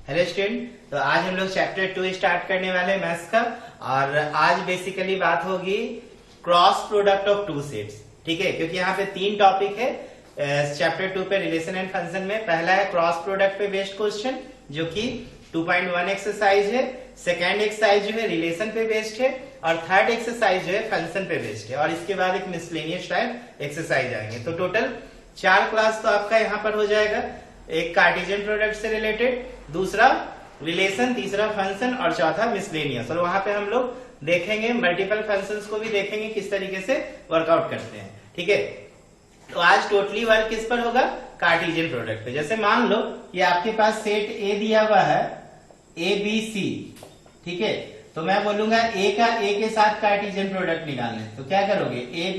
Hello student, तो आज हम लोग चैप्टर 2 स्टार्ट करने वाले हैं मैथ्स का। और आज बेसिकली बात होगी cross product of two sets. ठीक है, क्योंकि यहाँ पे 3 टॉपिक है चैप्टर 2 पे रिलेशन एंड फंक्शन में। पहला है क्रॉस प्रोडक्ट पे बेस्ड क्वेश्चन जो कि 2.1 एक्सरसाइज है। सेकेंड एक्सरसाइज जो है रिलेशन पे बेस्ड है और थर्ड एक्सरसाइज जो है फंक्शन पे बेस्ड है। और इसके बाद एक मिसलेनियस टाइप एक्सरसाइज आएंगे। तो टोटल 4 क्लास तो आपका यहाँ पर हो जाएगा। एक कार्टेशियन प्रोडक्ट से रिलेटेड, दूसरा रिलेशन, तीसरा फंक्शन और चौथा मिसलेनियस। और वहां पे हम लोग देखेंगे मल्टीपल फंक्शंस को भी देखेंगे किस तरीके से वर्कआउट करते हैं। ठीक है, तो आज टोटली वर्क किस पर होगा? कार्टेशियन प्रोडक्ट पे। जैसे मान लो कि आपके पास सेट ए दिया हुआ है ए बी सी। ठीक है, तो मैं बोलूंगा ए का ए के साथ कार्टेशियन प्रोडक्ट निकालने। तो क्या करोगे? ए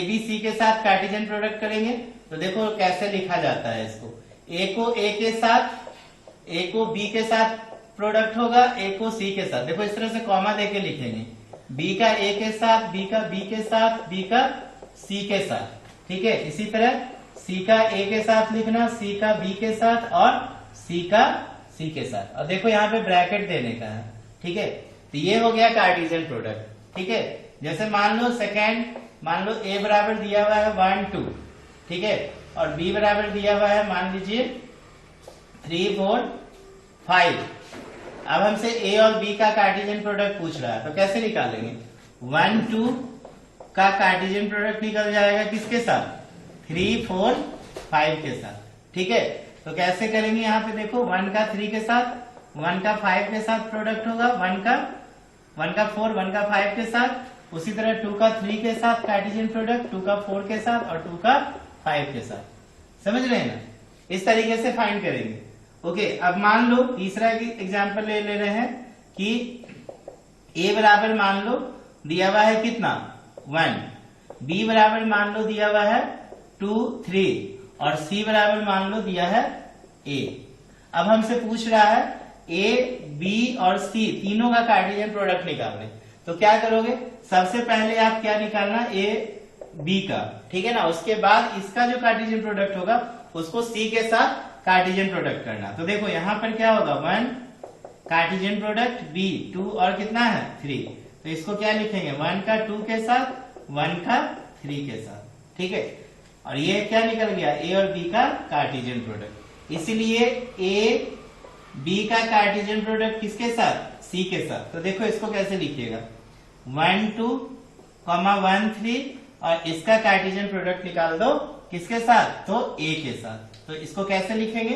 बी सी के साथ कार्टेशियन प्रोडक्ट करेंगे। तो देखो कैसे लिखा जाता है इसको। ए को ए के साथ, ए को बी के साथ प्रोडक्ट होगा, ए को सी के साथ। देखो इस तरह से कॉमा देके लिखेंगे। बी का ए के साथ, बी का बी के साथ, बी का सी के साथ। ठीक है, इसी तरह सी का ए के साथ लिखना, सी का बी के साथ और सी का सी के साथ। और देखो यहाँ पे ब्रैकेट देने का है। ठीक है, तो ये हो गया कार्टेशियन प्रोडक्ट। ठीक है, जैसे मान लो ए बराबर दिया हुआ है 1 2। ठीक है, और बी बराबर दिया हुआ है मान लीजिए 3 4 5। अब हमसे ए और बी का कार्टेशियन प्रोडक्ट पूछ रहा है, तो कैसे निकालेंगे? 1 2 का कार्टेशियन प्रोडक्ट निकल जाएगा किसके साथ? 3 4 5 के साथ। ठीक है, तो कैसे करेंगे? यहाँ पे देखो 1 का 3 के साथ, 1 का 5 के साथ प्रोडक्ट होगा, 1 का 4, 1 का 5 के साथ। उसी तरह 2 का 3 के साथ कार्टेशियन प्रोडक्ट, 2 का 4 के साथ और 2 का 5 के साथ। समझ रहे हैं ना? इस तरीके से फाइंड करेंगे। ओके, अब मान लो तीसरा एग्जांपल ले रहे हैं कि ए बराबर मान लो दिया हुआ है कितना? 1, बी बराबर मान लो दिया हुआ है 2 3 और सी बराबर मान लो दिया है ए। अब हमसे पूछ रहा है ए बी और सी तीनों का कार्टेशियन प्रोडक्ट निकालने। तो क्या करोगे? सबसे पहले आप क्या निकालना? ए बी का। ठीक है ना, उसके बाद इसका जो कार्टेशियन प्रोडक्ट होगा उसको सी के साथ कार्टेशियन प्रोडक्ट करना। तो देखो यहां पर क्या होगा? 1 कार्टेशियन प्रोडक्ट बी 2 और कितना है 3। तो इसको क्या लिखेंगे? 1 का 2 के साथ, 1 का 3 के साथ। ठीक है, और ये क्या निकल गया? ए और बी का कार्टेशियन प्रोडक्ट। इसीलिए ए बी का कार्टेशियन प्रोडक्ट किसके साथ? सी के साथ। तो देखो इसको कैसे लिखिएगा? 1 2 1 3 और इसका कार्टेशियन प्रोडक्ट निकाल दो किसके साथ? तो ए के साथ। तो इसको कैसे लिखेंगे?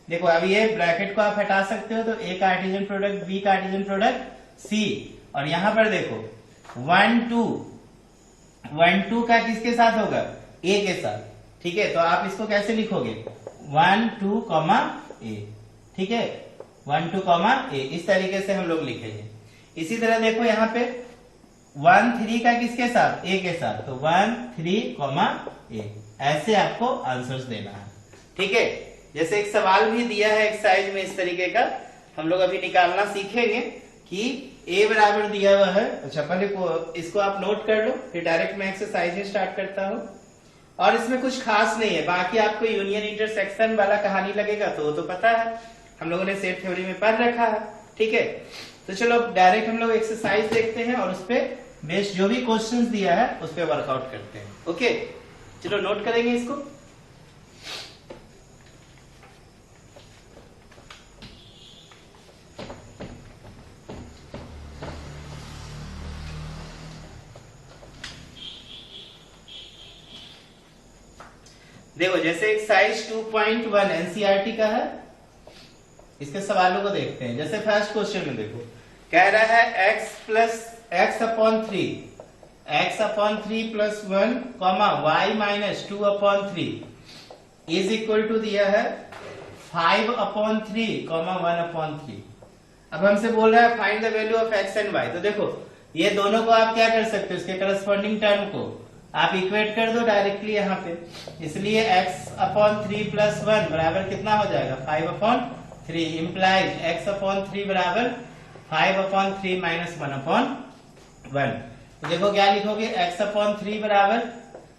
देखो अब ये ब्रैकेट को आप हटा सकते हो। तो A Cartesian product, B Cartesian product, C. और यहां पर देखो 1 2 का किसके साथ होगा? ए के साथ। ठीक है, तो आप इसको कैसे लिखोगे? 1 2 ए। ठीक है, 1 2 ए। इस तरीके से हम लोग लिखेंगे। इसी तरह देखो यहाँ पे 1 3 का किसके साथ? ए के साथ। तो 1 3 ए। ऐसे आपको आंसर्स देना है। ठीक है, जैसे एक सवाल भी दिया है एक्सरसाइज में इस तरीके का, हम लोग अभी निकालना सीखेंगे कि ए बराबर दिया हुआ है। अच्छा, पहले इसको आप नोट कर लो, फिर डायरेक्ट मैं एक्सरसाइज स्टार्ट करता हूँ। और इसमें कुछ खास नहीं है, बाकी आपको यूनियन इंटरसेक्शन वाला कहानी लगेगा तो वो तो पता है, हम लोगों ने सेट थ्योरी में पढ़ रखा है। ठीक है, तो चलो डायरेक्ट हम लोग एक्सरसाइज देखते हैं और उस पर बेस्ड जो भी क्वेश्चंस दिया है उस पर वर्कआउट करते हैं। ओके, चलो नोट करेंगे इसको। देखो जैसे एक्सरसाइज 2.1 एनसीईआरटी का है, इसके सवालों को देखते हैं। जैसे फर्स्ट क्वेश्चन में देखो कह रहा है x upon 3 plus 1 y minus 2 upon 3 is equal to दिया है 5 अपॉन 3 1 अपॉन 3। अब हमसे बोल रहा है find the value of x and y। तो देखो ये दोनों को आप क्या कर सकते हो? इसके करस्पॉन्डिंग टर्म को आप इक्वेट कर दो डायरेक्टली यहाँ पे। इसलिए x अपॉन 3 प्लस 1 बराबर कितना हो जाएगा? 5 अपॉन 3 इम्प्लाइज x अपॉन 3 बराबर 5 अपॉन 3 माइनस 1 अपॉन 1। तो देखो क्या लिखोगे? x अपॉन 3 बराबर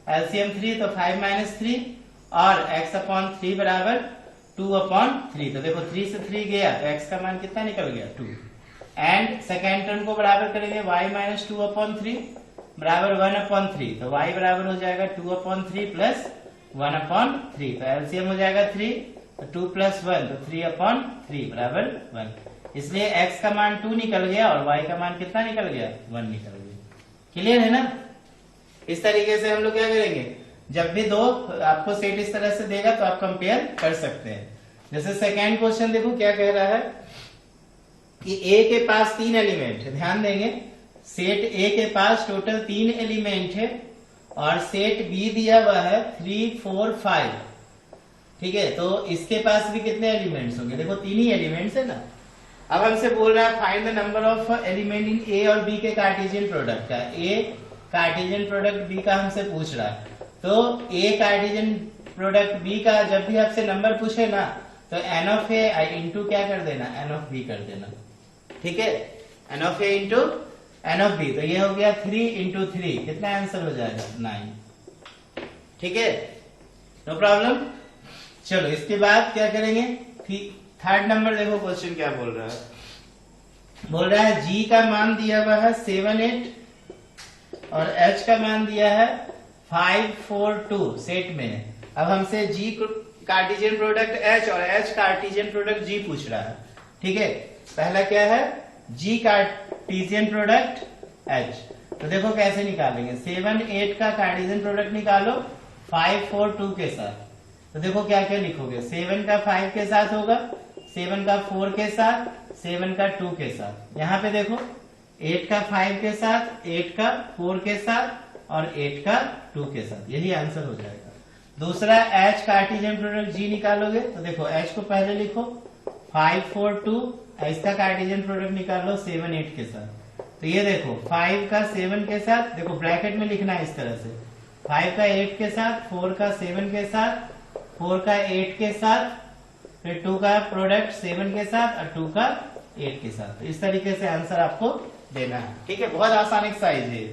एलसीएम 3 तो 5 माइनस 3 और x अपॉन 3 बराबर 2/3। तो देखो 3 से 3 गया तो x का मान कितना निकल गया 2। एंड सेकेंड टर्म को बराबर करेंगे y माइनस 2/3 बराबर 1/3। तो y बराबर हो जाएगा 2/3 प्लस 1/3। तो एलसीएम हो जाएगा 3, तो 2 प्लस 1 तो 3/3 बराबर 1। इसलिए x का मान 2 निकल गया और y का मान कितना निकल गया 1 निकल गया। क्लियर है ना। इस तरीके से हम लोग क्या करेंगे, जब भी दो आपको सेट इस तरह से देगा तो आप कंपेयर कर सकते हैं। जैसे सेकेंड क्वेश्चन देखो क्या कह रहा है कि ए के पास 3 एलिमेंट है। ध्यान देंगे, सेट ए के पास टोटल 3 एलिमेंट है और सेट बी दिया हुआ है 3, 4, 5। ठीक है, तो इसके पास भी कितने एलिमेंट्स होंगे, देखो 3 ही एलिमेंट्स है ना। अब हमसे बोल रहा है find the number of element in A और बी के कार्टेशियन प्रोडक्ट का। ए कार्टेशियन प्रोडक्ट बी का हमसे पूछ रहा है, तो ए कार्टेशियन प्रोडक्ट बी का जब भी आपसे नंबर पूछे ना तो एन ऑफ ए इंटू क्या कर देना, एन ऑफ बी कर देना। ठीक है, n of A into n of B. तो ये हो गया 3 इंटू 3, कितना आंसर हो जाएगा 9। ठीक है, नो प्रॉब्लम। चलो इसके बाद क्या करेंगे, थर्ड नंबर देखो क्वेश्चन क्या बोल रहा है। बोल रहा है जी का मान दिया हुआ है 7, 8 और एच का मान दिया है 5, 4, 2 सेट में। अब हमसे जी कार्टेशियन प्रोडक्ट एच और एच कार्टेशियन प्रोडक्ट जी पूछ रहा है। ठीक है, पहला क्या है जी कार्टेशियन प्रोडक्ट एच। तो देखो कैसे निकालेंगे, 7, 8 का कार्टेशियन प्रोडक्ट निकालो 5, 4, 2 के साथ। तो देखो क्या क्या लिखोगे, 7 का 5 के साथ होगा, 7 का 4 के साथ, 7 का 2 के साथ। यहाँ पे देखो 8 का 5 के साथ, 8 का 4 के साथ और 8 का 2 के साथ। यही आंसर हो जाएगा। दूसरा एच कार्टेशियन प्रोडक्ट जी निकालोगे तो देखो एच को पहले लिखो 5, 4, 2, इसका कार्टेशियन प्रोडक्ट निकालो 7, 8 के साथ। तो ये देखो 5 का 7 के साथ, देखो ब्रैकेट में लिखना है इस तरह से, 5 का 8 के साथ, 4 का 7 के साथ, 4 का 8 के साथ, फिर 2 का प्रोडक्ट 7 के साथ और 2 का 8 के साथ। तो इस तरीके से आंसर आपको देना है। ठीक है, बहुत आसान एक्सरसाइज है।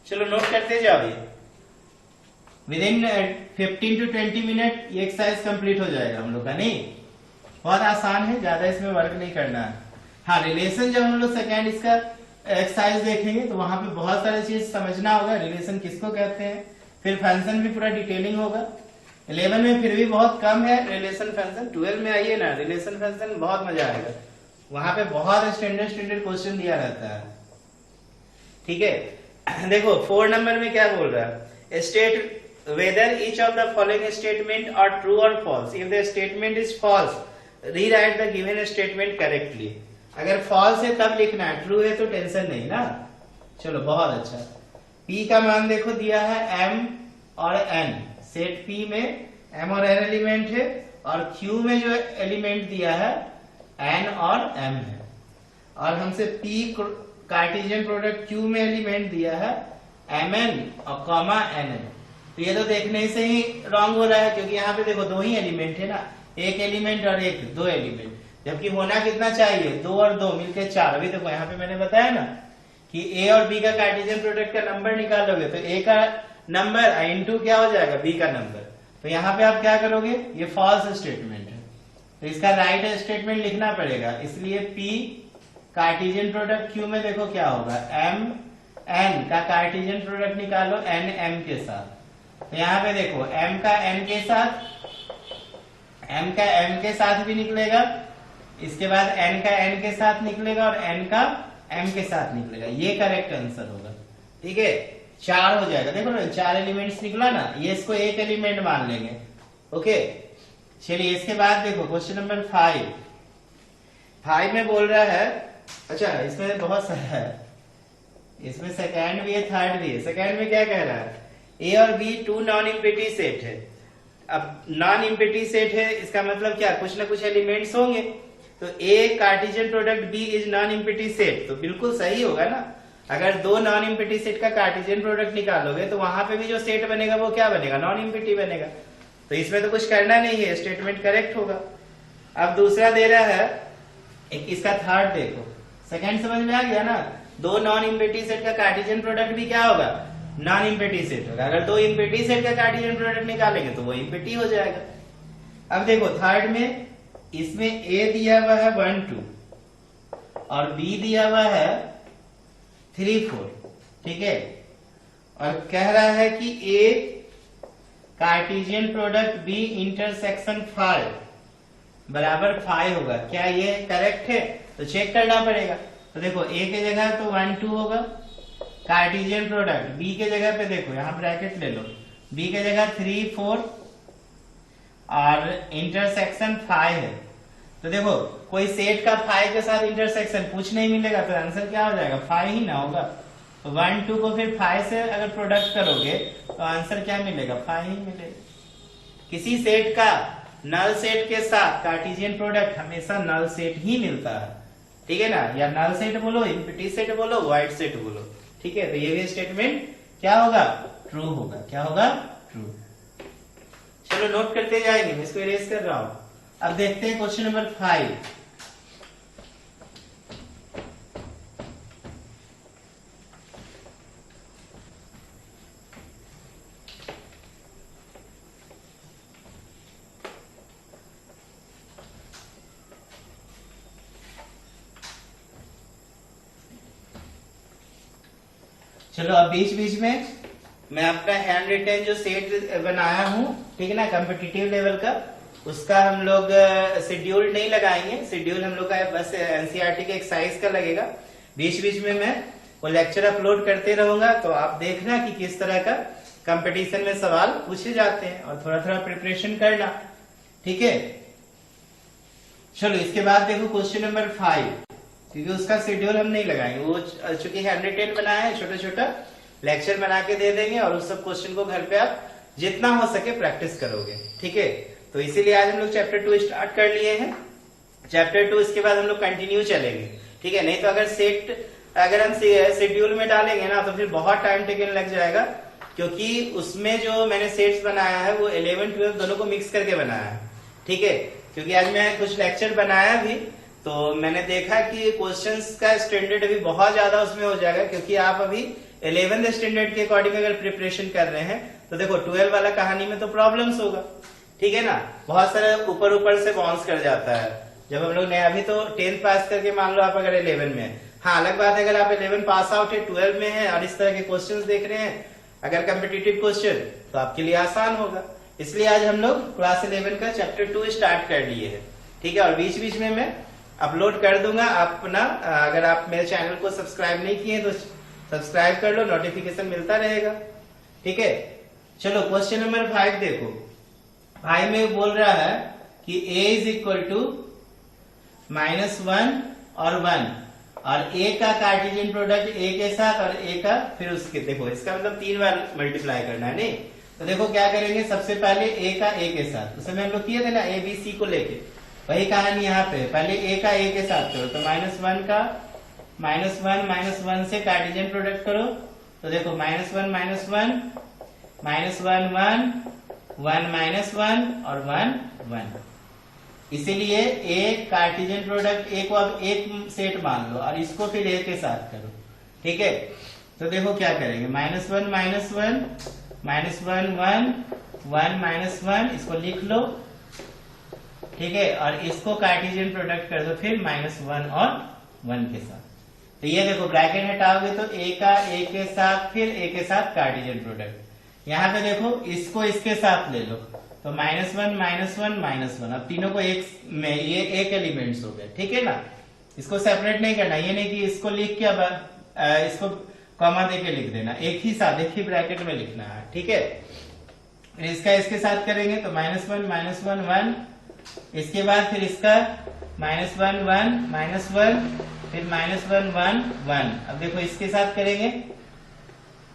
चलो नोट करते जाओ, ये विद इन 15 to 20 मिनट ये एक्सरसाइज कंप्लीट हो जाएगा हम लोग का। नहीं, बहुत आसान है, ज्यादा इसमें वर्क नहीं करना है। हाँ, रिलेशन जब हम लोग सेकेंड इसका एक्सरसाइज देखेंगे तो वहां पे बहुत सारी चीज समझना होगा, रिलेशन किसको कहते हैं, फिर फंक्शन भी पूरा डिटेलिंग होगा। 11 में फिर भी बहुत कम है रिलेशन फंक्शन, 12 में आइए ना, रिलेशन फंक्शन बहुत मजा आएगा, वहां पे बहुत स्टैंडर्ड क्वेश्चन दिया रहता है। ठीक है, देखो 4 नंबर में क्या बोल रहा है, state whether each of the following statement are true और false. If the statement is false rewrite the given statement correctly. अगर फॉल्स है तब लिखना है, ट्रू है तो टेंशन नहीं ना। चलो बहुत अच्छा। पी का मान देखो दिया है एम और एन, सेट पी में एम और एन एलिमेंट है और क्यू में जो एलिमेंट दिया है एन और एम है। और हमसे पी कार्टेशियन प्रोडक्ट क्यू में एलिमेंट दिया है एम एन और कॉमा एन एन। तो ये तो देखने से ही रॉन्ग हो रहा है, क्योंकि यहाँ पे देखो 2 ही एलिमेंट है ना, एक एलिमेंट और एक 2 एलिमेंट, जबकि होना कितना चाहिए 2 और 2 मिलके 4। अभी देखो यहाँ पे मैंने बताया ना कि ए और बी का कार्टेशियन प्रोडक्ट का नंबर निकालोगे तो ए का नंबर इंटू क्या हो जाएगा बी का नंबर। तो यहाँ पे आप क्या करोगे, ये फॉल्स स्टेटमेंट है तो इसका राइट स्टेटमेंट लिखना पड़ेगा। इसलिए पी कार्टेशियन प्रोडक्ट क्यू में देखो क्या होगा, एम एन का कार्टेशियन प्रोडक्ट निकालो एन एम के साथ। तो यहाँ पे देखो एम का एन के साथ, एम का एम के साथ भी निकलेगा, इसके बाद एन का एन के साथ निकलेगा और एन का एम के साथ निकलेगा। ये करेक्ट आंसर होगा। ठीक है, 4 हो जाएगा। देखो ना 4 एलिमेंट्स निकला ना, ये इसको एक एलिमेंट मान लेंगे। ओके, चलिए इसके बाद देखो क्वेश्चन नंबर 5 में बोल रहा है, अच्छा इसमें बहुत सारा है, इसमें सेकेंड भी है थर्ड भी है। सेकेंड में क्या कह रहा है, ए और बी 2 नॉन इम्पिटी सेट है। अब नॉन इम्पिटी सेट है इसका मतलब क्या, कुछ ना कुछ एलिमेंट्स होंगे। तो A Cartesian product B is non empty set, तो बिल्कुल सही होगा ना। अगर 2 नॉन इम्पिटी सेट का कार्टेशियन प्रोडक्ट निकालोगे तो वहां पे भी जो सेट बनेगा वो क्या बनेगा, नॉन इम्पिटी बनेगा। तो इसमें तो कुछ करना नहीं है, स्टेटमेंट करेक्ट होगा। अब दूसरा दे रहा है, एक इसका थर्ड देखो, सेकंड समझ में आ गया ना। 2 नॉन इम्पिटी सेट का कार्टेशियन प्रोडक्ट भी क्या होगा, नॉन इम्पिटी सेट होगा। अगर 2 इम्पिटी सेट का कार्टेशियन प्रोडक्ट निकालेंगे तो वो इम्पिटी हो जाएगा। अब देखो थर्ड में इसमें ए दिया हुआ है 1 2 और बी दिया हुआ है 3 4, ठीक है। और कह रहा है कि ए कार्टेशियन प्रोडक्ट बी इंटरसेक्शन 5 बराबर 5 होगा। क्या ये करेक्ट है? तो चेक करना पड़ेगा। तो देखो ए के जगह तो 1 2 होगा, कार्टेशियन प्रोडक्ट बी के जगह पे देखो यहां ब्रैकेट ले लो, बी के जगह 3 4 और इंटरसेक्शन 5 है। तो देखो कोई सेट का 5 के साथ इंटरसेक्शन कुछ नहीं मिलेगा तो आंसर क्या हो जाएगा? 5 ही ना होगा। तो 1 2 को फिर 5 से अगर प्रोडक्ट करोगे तो आंसर क्या मिलेगा? 5 ही मिलेगा। किसी सेट का नल सेट के साथ कार्टेशियन प्रोडक्ट हमेशा नल सेट ही मिलता है, ठीक है ना। या नल सेट बोलो, एम्प्टी सेट बोलो, वाइड सेट बोलो, ठीक है। तो ये भी स्टेटमेंट क्या होगा? ट्रू होगा। क्या होगा? ट्रू। चलो नोट करते जाएंगे, मैं इसको इरेज कर रहा हूं। अब देखते हैं क्वेश्चन नंबर 5। चलो अब बीच बीच में मैं अपना हैंड रिटेन जो सेट बनाया हूं, ठीक है ना, कॉम्पिटिटिव लेवल का, उसका हम लोग शेड्यूल नहीं लगाएंगे। शेड्यूल हम लोग का बस एनसीईआरटी के एक्सरसाइज का लगेगा। बीच बीच में मैं वो लेक्चर अपलोड करते रहूंगा, तो आप देखना कि किस तरह का कंपटीशन में सवाल पूछे जाते हैं और थोड़ा थोड़ा प्रिपरेशन करना, ठीक है। चलो इसके बाद देखो क्वेश्चन नंबर 5, क्योंकि उसका शेड्यूल हम नहीं लगाएंगे। वो चूंकि हैंड रिटेन बनाया है, छोटा छोटा लेक्चर बना के दे देंगे और उस सब क्वेश्चन को घर पे आप जितना हो सके प्रैक्टिस करोगे, ठीक है। तो इसीलिए आज हम लोग चैप्टर 2 स्टार्ट कर लिए हैं। चैप्टर 2 इसके बाद हम लोग कंटिन्यू चलेंगे, ठीक है। नहीं तो अगर हम शेड्यूल में डालेंगे ना तो फिर बहुत टाइम टेकन लग जाएगा, क्योंकि उसमें जो मैंने सेट्स बनाया है वो 11 12 दोनों को मिक्स करके बनाया है, ठीक है। क्योंकि आज मैं कुछ लेक्चर बनाया भी, तो मैंने देखा कि क्वेश्चंस का स्टैंडर्ड अभी बहुत ज्यादा उसमें हो जाएगा, क्योंकि आप अभी 11th स्टैंडर्ड के अकॉर्डिंग अगर प्रिपरेशन कर रहे हैं तो देखो 12 वाला कहानी में तो प्रॉब्लम्स होगा, ठीक है ना। बहुत सारे ऊपर ऊपर से बाउंस कर जाता है। जब हम लोग ने अभी तो 10th पास करके मान लो आप अगर 11 में है, हाँ अलग बात है अगर आप 11 पास आउट है 12 में है और इस तरह के क्वेश्चंस देख रहे हैं अगर कम्पिटिटिव क्वेश्चन, तो आपके लिए आसान होगा। इसलिए आज हम लोग क्लास 11 का चैप्टर 2 स्टार्ट कर लिए है, ठीक है। और बीच बीच में मैं अपलोड कर दूंगा अपना, अगर आप मेरे चैनल को सब्सक्राइब नहीं किए तो सब्सक्राइब कर लो, नोटिफिकेशन मिलता रहेगा, ठीक है। चलो क्वेश्चन नंबर 5 देखो। 5 में बोल रहा है कि a इज इक्वल टू -1 और 1 और a का कार्टेशियन प्रोडक्ट a के साथ और a का फिर उसके, देखो इसका मतलब 3 बार मल्टीप्लाई करना है, नहीं तो देखो क्या करेंगे, सबसे पहले a का a के साथ, उस समय हम लोग किए थे ना a b c को लेके, वही कहानी यहाँ पे पहले a का a के साथ करो। तो -1 का -1 से कार्टेशियन प्रोडक्ट करो, तो देखो -1 -1 -1 1 -1 और 1 1। इसीलिए एक कार्टेशियन प्रोडक्ट एक को अब एक सेट मान लो और इसको फिर ए के साथ करो, ठीक है। तो देखो क्या करेंगे, -1 -1 -1 1 -1 इसको लिख लो, ठीक है। और इसको कार्टेशियन प्रोडक्ट कर दो फिर -1 और 1 के साथ। तो ये देखो ब्रैकेट हटाओगे तो ए का ए के साथ फिर ए के साथ कार्टेशियन प्रोडक्ट। यहाँ पे देखो इसको इसके साथ ले लो, तो -1 -1 -1। अब तीनों को एक में ये एक एलिमेंट्स हो गए, ठीक है ना। इसको सेपरेट नहीं करना, ये नहीं कि इसको लिख के अब इसको कॉमा दे के लिख देना, एक ही साथ एक ही ब्रैकेट में लिखना है, ठीक है। इसका इसके साथ करेंगे तो -1 -1 1, इसके बाद फिर इसका -1 1 -1 फिर -1 1 1। अब देखो इसके साथ करेंगे,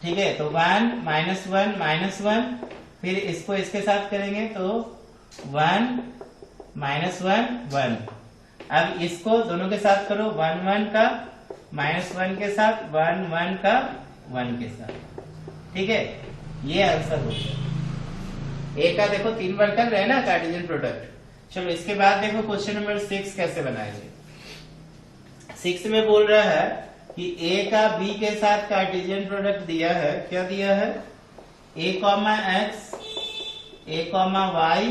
ठीक है, तो 1 -1 -1 फिर इसको इसके साथ करेंगे तो 1 -1 1। अब इसको दोनों के साथ करो, 1 1 का -1 के साथ 1 1 का 1 के साथ, ठीक है। ये आंसर हो गया। ए का देखो 3 बार कर रहे हैं ना कार्टेशियन प्रोडक्ट। चलो इसके बाद देखो क्वेश्चन नंबर 6 कैसे बनाएंगे। 6 में बोल रहा है कि a का b के साथ कार्टेशियन प्रोडक्ट दिया है, क्या दिया है, a, x a, y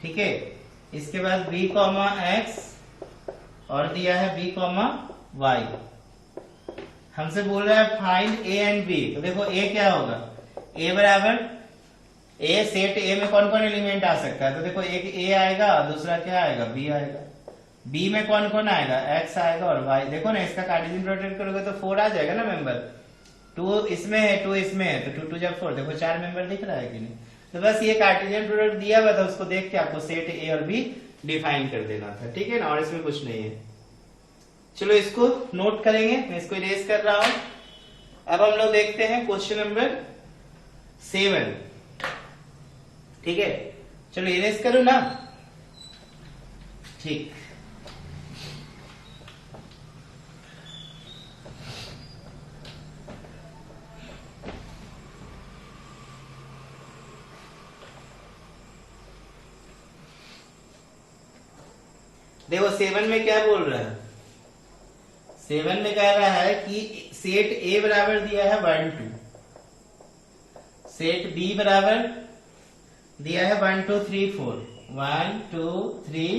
ठीक है। इसके बाद b कॉमा एक्स और दिया है b कॉमा वाई। हमसे बोल रहा है फाइंड a एंड b। तो देखो a क्या होगा, a बराबर a, सेट a में कौन कौन एलिमेंट आ सकता है, तो देखो एक a आएगा, दूसरा क्या आएगा, b आएगा। b में कौन कौन आएगा, x आएगा और y। देखो ना इसका कार्टेशियन प्रोडक्ट करोगे तो 4 आ जाएगा ना मेंबर, 2 इसमें है 2 इसमें है, तो 2 2 जब 4, देखो 4 मेंबर दिख रहा है कि नहीं। तो बस ये कार्टेशियन प्रोडक्ट दिया हुआ था, उसको देख के आपको सेट a और b डिफाइन कर देना था, ठीक है ना, और इसमें कुछ नहीं है। चलो इसको नोट करेंगे, मैं इसको इरेज कर रहा हूं। अब हम लोग देखते हैं क्वेश्चन नंबर 7, ठीक है। चलो इरेज करो ना, ठीक। देखो 7 में क्या बोल रहा है, 7 में कह रहा है कि सेट A बराबर दिया है 1 2, सेट B बराबर दिया है 1 2 3 4, 1 2 3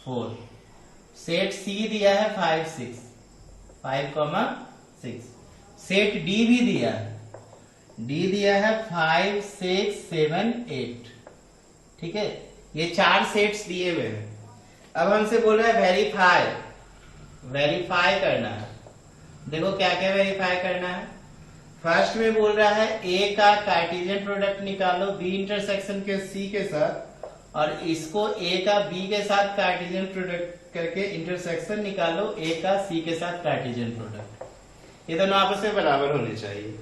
4, सेट C दिया है 5 6, 5,6, सेट D भी दिया है, D दिया है 5 6 7 8, ठीक है। ये 4 सेट्स दिए हुए हैं। अब हमसे बोल रहा है वेरीफाई करना है। देखो क्या क्या वेरीफाई करना है। फर्स्ट में बोल रहा है ए का कार्टेशियन प्रोडक्ट निकालो बी इंटरसेक्शन के सी के साथ, और इसको ए का बी के साथ कार्टेशियन प्रोडक्ट करके इंटरसेक्शन निकालो ए का सी के साथ कार्टेशियन प्रोडक्ट। ये दोनों आपस में बराबर होने चाहिए।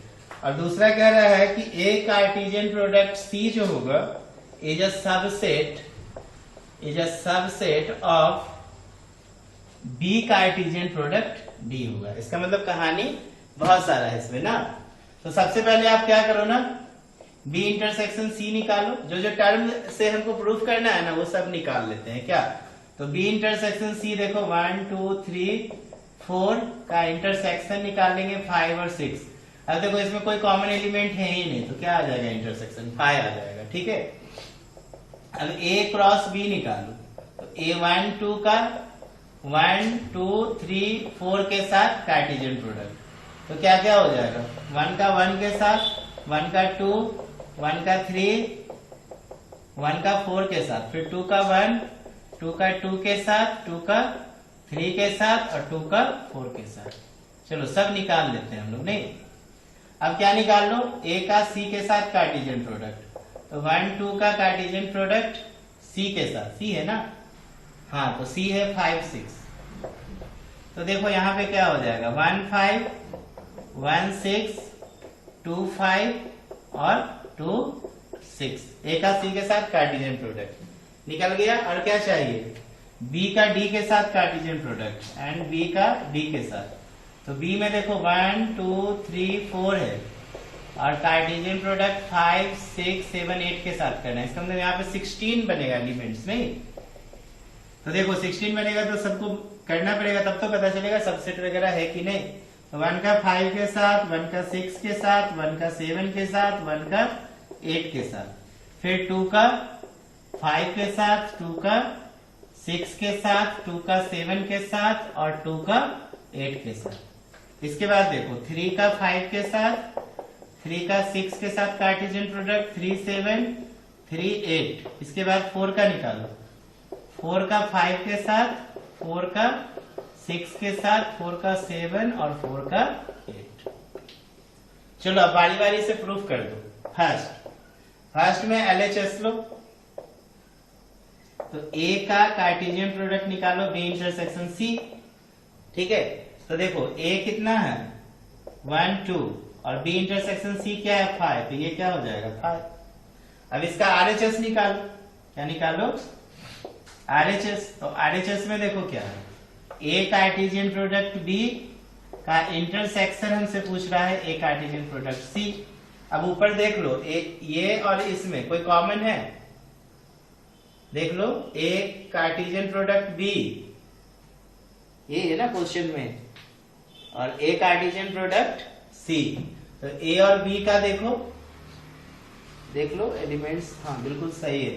और दूसरा कह रहा है कि ए कार्टेशियन प्रोडक्ट सी जो होगा is a subset of B Cartesian product D होगा। इसका मतलब कहानी बहुत सारा है इसमें ना। तो सबसे पहले आप क्या करो ना, बी इंटरसेक्शन सी निकालो, जो जो टर्म से हमको प्रूफ करना है ना वो सब निकाल लेते हैं क्या। तो बी इंटरसेक्शन सी देखो 1 2 3 4 का इंटरसेक्शन निकाल लेंगे 5 और 6। अब देखो इसमें कोई कॉमन एलिमेंट है ही नहीं, तो क्या आ जाएगा, इंटरसेक्शन 5 आ जाएगा, ठीक है। अब A क्रॉस B निकालो, तो A1 2 का 1 2 3 4 के साथ कार्टेशियन प्रोडक्ट, तो क्या क्या हो जाएगा, 1 का 1 के साथ, 1 का 2, 1 का 3, 1 का 4 के साथ, फिर 2 का 1, 2 का 2 के साथ, 2 का 3 के साथ और 2 का 4 के साथ। चलो सब निकाल लेते हैं हम लोग। नहीं, अब क्या निकाल लो, A का C के साथ कार्टेशियन प्रोडक्ट, तो 1 2 का कार्टेशियन प्रोडक्ट C के साथ, C है ना, हाँ तो C है 5 6। तो देखो यहाँ पे क्या हो जाएगा, 1 5 1 6 2 5 और 2 6। A का C के साथ कार्टेशियन प्रोडक्ट निकल गया। और क्या चाहिए, B का D के साथ कार्टेशियन प्रोडक्ट एंड B का D के साथ। तो B में देखो 1 2 3 4 है और कार्टेशियन प्रोडक्ट 5 6 7 8 के साथ करना है। इसका मतलब यहाँ पे 16 बनेगा एलिमेंट्स, नहीं। तो देखो 16 बनेगा तो सबको करना पड़ेगा, तब तो पता चलेगा सबसेट वगैरह है कि नहीं। तो 1 का 5 के साथ, 1 का 6 के साथ, 1 का 7 के साथ, 1 का 8 के साथ, फिर 2 का 5 के साथ, 2 का 6 के साथ, 2 का 7 के साथ और 2 का 8 के साथ। इसके बाद देखो 3 का 5 के साथ, 3 का 6 के साथ कार्टेशियन प्रोडक्ट 3 7 3 8। इसके बाद 4 का निकालो, 4 का 5 के साथ, 4 का 6 के साथ, 4 का 7 और 4 का 8। चलो अब बारी बारी से प्रूफ कर दो। फर्स्ट में LHS लो, तो A का कार्टेशियन प्रोडक्ट निकालो B इंटरसेक्शन C, ठीक है। तो देखो A कितना है 1 2 और B इंटरसेक्शन C क्या है 5, तो ये क्या हो जाएगा 5। अब इसका RHS निकालो, क्या निकालो RHS। तो RHS में देखो क्या है, A कार्टेशियन प्रोडक्ट B का इंटरसेक्शन हमसे पूछ रहा है A कार्टेशियन प्रोडक्ट C। अब ऊपर देख लो ये और इसमें कोई कॉमन है, देख लो A कार्टेशियन प्रोडक्ट B, ये है ना क्वेश्चन में, और A कार्टेशियन प्रोडक्ट C। तो A और B का देखो, देख लो एलिमेंट्स, हाँ बिल्कुल सही है।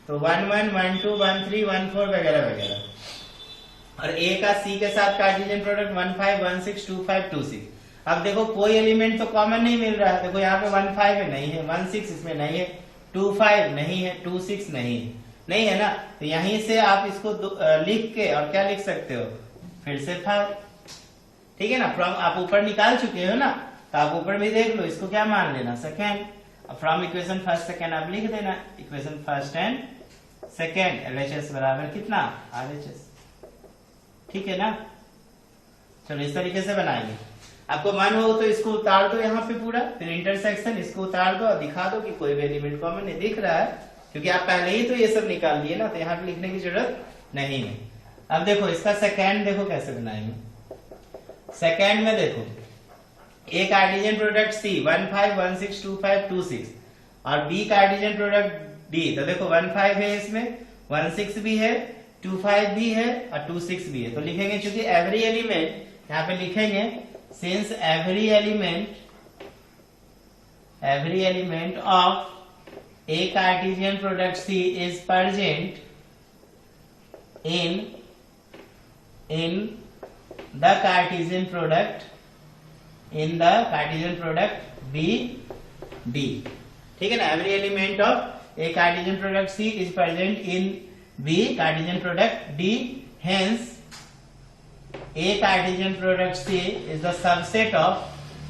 तो 1 1 1 2 1 3 1 4 वगैरह वगैरह। और ए का सी के साथ कार्टेशियन प्रोडक्ट 1 5 1 6 2 5 2 6। अब देखो कोई एलिमेंट तो कॉमन नहीं मिल रहा है। देखो यहाँ पे 1 5 है, नहीं है, 1 6 इसमें नहीं है, 2 5 नहीं है, 2 6 नहीं है, नहीं है ना। तो यहीं से आप इसको लिख के और क्या लिख सकते हो, फिर से 5, ठीक है ना। फ्रॉम आप ऊपर निकाल चुके हो ना, तो आप ऊपर भी देख लो, इसको क्या मान लेना, second. From equation first second आप लिख देना, equation first and second, LHS बराबर कितना, आरएचएस, ठीक है ना। चलो इस तरीके से बनाएंगे। आपको मन हो तो इसको उतार दो यहाँ पे पूरा, फिर इंटरसेक्शन इसको उतार दो और दिखा दो कि कोई भी एलिमेंट कॉमन नहीं दिख रहा है, क्योंकि आप पहले ही तो ये सब निकाल दिए ना, तो यहाँ पे लिखने की जरूरत नहीं है। अब देखो इसका सेकेंड देखो कैसे बनाएंगे। सेकेंड में देखो ए कार्टेशियन प्रोडक्ट सी 1 5 1 6 2 5 2 6 और बी कार्टेशियन प्रोडक्ट डी। तो देखो 1 5 है, इसमें 1 6 भी है, 2 5 भी है और 2 6 भी है। तो लिखेंगे चूंकि एवरी एलिमेंट यहाँ पे लिखेंगे, since every element of A Cartesian product C is present in the Cartesian product B D, ठीक है ना। Every element of A Cartesian product C is present in B Cartesian product D, hence A Cartesian product C is the subset of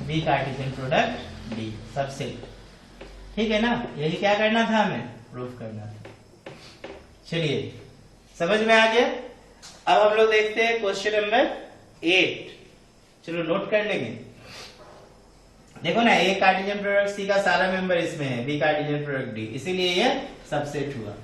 B Cartesian product D, subset, ठीक है ना। यही क्या करना था, हमें प्रूफ करना था। चलिए समझ में आ गया। अब हम लोग देखते हैं क्वेश्चन नंबर 8। चलो नोट कर लेंगे। देखो ना, ए कार्टेशियन प्रोडक्ट सी का सारा मेंबर इसमें है, बी कार्टेशियन प्रोडक्ट डी, इसीलिए ये सबसेट हुआ।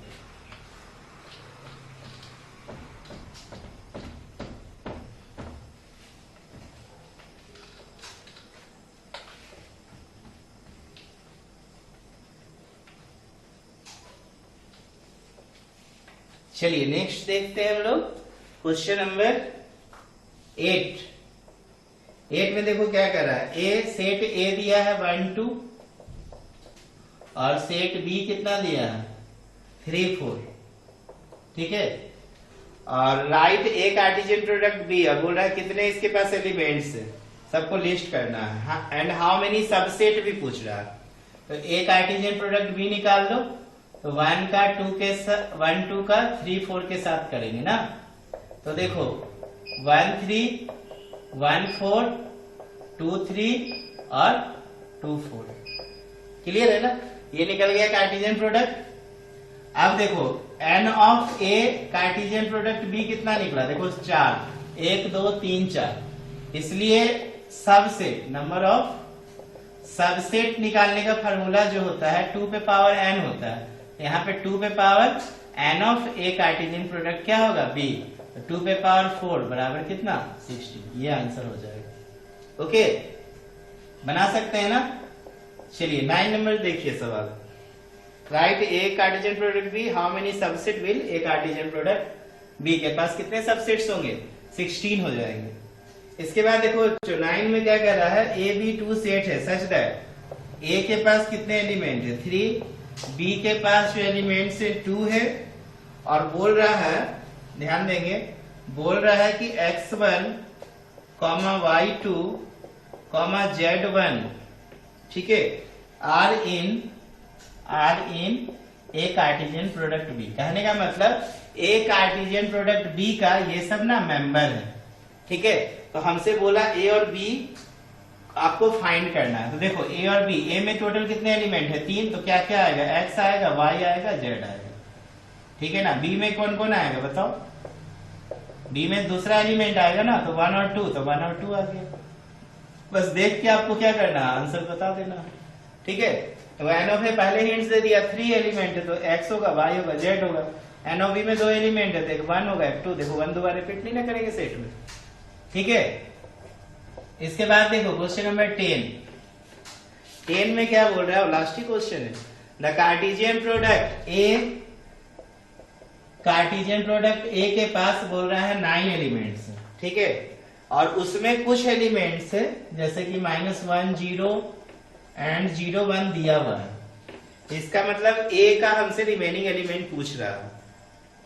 चलिए नेक्स्ट देखते हैं हम लोग क्वेश्चन नंबर 8। 8 में देखो क्या कर रहा है, ए सेट ए दिया है 1 2 और सेट बी कितना दिया है 3 4, ठीक है। और right A Cartesian product B, अब बोल रहा है कितने इसके पास एलिमेंट्स है, सबको लिस्ट करना है, एंड हाउ मेनी सबसेट भी पूछ रहा है। तो ए कार्टेशियन प्रोडक्ट बी निकाल लो, तो 1 का 2 के 1 2 का 3 4 के साथ करेंगे ना। तो देखो 1 3 1 4 2 3 और 2 4, क्लियर है ना। ये निकल गया कार्टेशियन प्रोडक्ट। अब देखो n of A Cartesian product B कितना निकला, देखो 4, 1 2 3 4, इसलिए सबसेट, नंबर ऑफ सबसेट निकालने का फार्मूला जो होता है 2 पे पावर n होता है। यहाँ पे 2 पे power n of A Cartesian product क्या होगा b, तो 2 पे पावर 4 बराबर कितना 60, ये आंसर हो जाएगा। ओके, बना सकते हैं ना। चलिए 9 नंबर देखिए सवाल, write A Cartesian product B, how many subset will A Cartesian product B, के पास कितने सबसेट्स होंगे 16 हो जाएंगे। इसके बाद देखो 9 में क्या कह रहा है, ए बी 2 सेट है सच दैट ए के पास कितने एलिमेंट है 3, बी के पास जो एलिमेंट है 2 है, और बोल रहा है, ध्यान देंगे, बोल रहा है कि x1, y2, z1, ठीक है, are in A Cartesian product B. कहने का मतलब ए कार्टेशियन प्रोडक्ट बी का ये सब ना मेंबर है, ठीक है। तो हमसे बोला ए और बी आपको फाइंड करना है। तो देखो ए और बी, ए में टोटल कितने एलिमेंट है 3, तो क्या क्या आएगा, x आएगा, y आएगा, z आएगा, ठीक है ना। बी में कौन कौन आएगा बताओ, बी में दूसरा एलिमेंट आएगा ना, तो 1 और 2, तो 1 और 2 आ गया। बस देख के आपको क्या करना है, आंसर बता देना, ठीक है। तो एन ऑफ ए पहले हिंट्स दे दिया, 3 एलिमेंट है तो x होगा, y होगा, z होगा। एन ऑफ बी में 2 एलिमेंट है, देखो 1 होगा, 2, देखो 1 दोबारा रिपीट नहीं ना करेंगे सेट में, ठीक है। इसके बाद देखो क्वेश्चन नंबर 10 में क्या बोल रहा है, लास्ट ही क्वेश्चन है। द कार्टेशियन प्रोडक्ट ए के पास बोल रहा है 9 एलिमेंट्स, ठीक है। और उसमें कुछ एलिमेंट्स है जैसे कि -1 0 एंड 0 1 दिया हुआ है, इसका मतलब ए का हमसे रिमेनिंग एलिमेंट पूछ रहा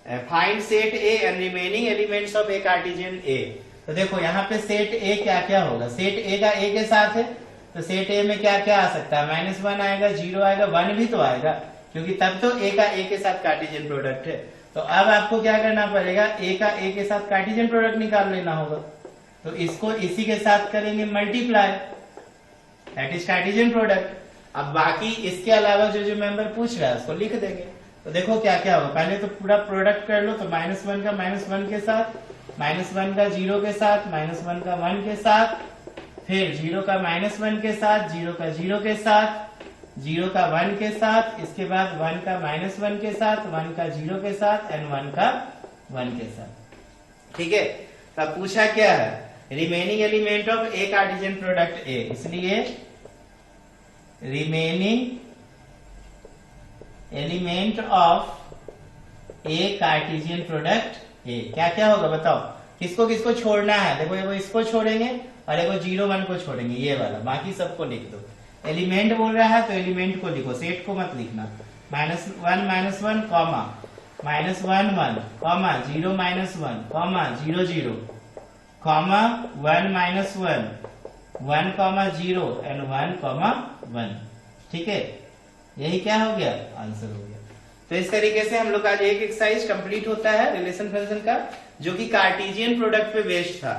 है। Find set A and remaining elements of A Cartesian A. तो देखो यहाँ पे सेट ए क्या क्या होगा, सेट ए का ए के साथ है, तो सेट ए में क्या क्या आ सकता है, -1 आएगा, 0 आएगा, 1 भी तो आएगा, क्योंकि तब तो ए का ए के साथ कार्टेशियन प्रोडक्ट है। तो अब आपको क्या करना पड़ेगा, ए का ए के साथ कार्टेशियन प्रोडक्ट निकाल लेना होगा। तो इसको इसी के साथ करेंगे multiply, that is Cartesian product. अब बाकी इसके अलावा जो जो मेंबर पूछ रहा है उसको लिख देंगे। तो देखो क्या क्या होगा, पहले तो पूरा प्रोडक्ट कर लो, तो -1 का -1 के साथ, -1 का 0 के साथ, -1 का 1 के साथ, फिर 0 का -1 के साथ, 0 का 0 के साथ, 0 का 1 के साथ, इसके बाद 1 का -1 के साथ, 1 का 0 के साथ एंड 1 का 1 के साथ। ठीक है, तब पूछा क्या है, remaining element of A Cartesian product A, इसलिए remaining element of A Cartesian product A क्या क्या होगा बताओ, किसको किसको छोड़ना है, देखो एगो इसको छोड़ेंगे और एगो 0 1 को छोड़ेंगे, ये वाला, बाकी सबको लिख दो। एलिमेंट बोल रहा है तो एलिमेंट को लिखो, सेट को मत लिखना। -1 -1 comma -1 1 comma 0 -1 comma 0 0 comma 1 -1 1 comma 0 and 1 comma 1। ठीक है, यही क्या हो गया, आंसर हो गया। तो इस तरीके से हम लोग आज एक एक्सरसाइज कंप्लीट होता है रिलेशन फंक्शन का, जो कि कार्टेशियन प्रोडक्ट पे बेस्ड था।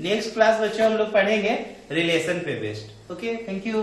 नेक्स्ट क्लास बच्चों हम लोग पढ़ेंगे रिलेशन पे बेस्ड। Okay, thank you.